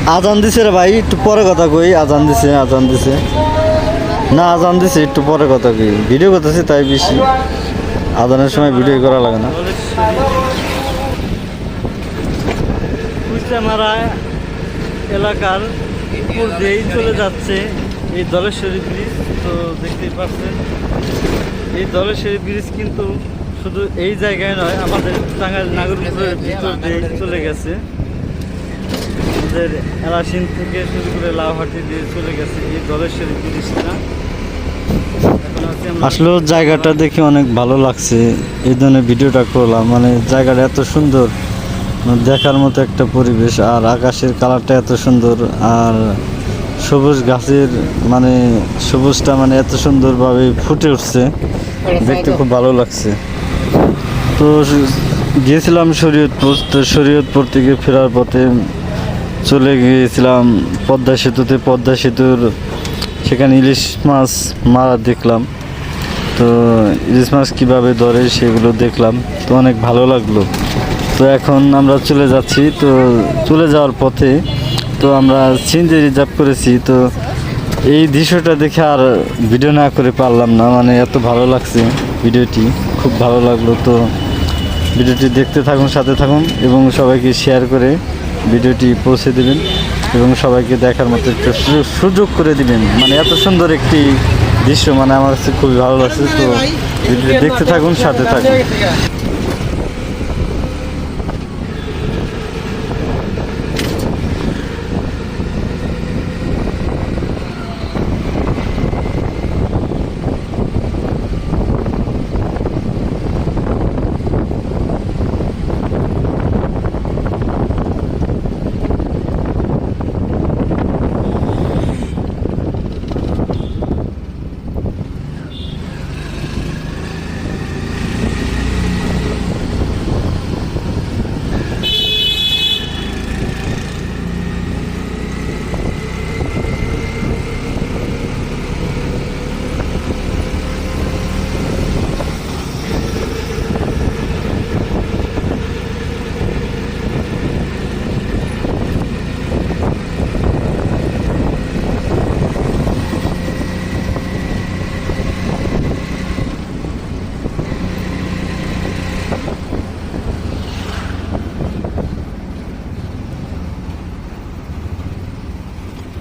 আজান দিছে রে ভাই, একটু পরে কথা কই। আজান দিছে, আজান দিছে না, আজান দিছে, একটু পরে কথা কই। ভিডিও করতেছি তাই বেশি, আজানের সময় ভিডিও করা লাগে না। কুইচামারা এলাকার উপর দিয়েই চলে যাচ্ছে এই ধলেশ্বরী ব্রিজ। তো দেখতেই পাচ্ছেন এই ধলেশ্বরী ব্রিজ কিন্তু শুধু এই জায়গায় নয়, আমাদের টাঙ্গাইল নাগরপুরের ভিতর দিয়ে চলে গেছে। আমাদের এলাসিন থেকে শুরু করে লাউহাটি দিয়ে চলে গেছে এই ধলেশ্বরী ব্রিজটা। আসলে জায়গাটা দেখে অনেক ভালো লাগছে, এই জন্য ভিডিওটা করলাম। মানে জায়গাটা এত সুন্দর, দেখার মতো একটা পরিবেশ, আর আকাশের কালারটা এত সুন্দর, আর সবুজ গাছের মানে সবুজটা মানে এত সুন্দরভাবে ফুটে উঠছে, দেখতে খুব ভালো লাগছে। তো গিয়েছিলাম শরীয়তপুর। তো শরীয়তপুর থেকে ফেরার পথে চলে গিয়েছিলাম পদ্মা সেতুতে। পদ্মা সেতুর সেখানে ইলিশ মাছ মারা দেখলাম। তো ইলিশ মাছ কীভাবে ধরে সেগুলো দেখলাম, তো অনেক ভালো লাগলো। তো এখন আমরা চলে যাচ্ছি। তো চলে যাওয়ার পথে তো আমরা সিএনজি রিজার্ভ করেছি। তো এই দৃশ্যটা দেখে আর ভিডিও না করে পারলাম না, মানে এত ভালো লাগছে ভিডিওটি, খুব ভালো লাগলো। তো ভিডিওটি দেখতে থাকুন, সাথে থাকুন, এবং সবাইকে শেয়ার করে ভিডিওটি পৌঁছে দেবেন, এবং সবাইকে দেখার মতো একটা সুযোগ করে দিবেন। মানে এত সুন্দর একটি দৃশ্য, মানে আমার কাছে খুবই ভালো লাগছে। তো ভিডিওটি দেখতে থাকুন, সাথে থাকুন।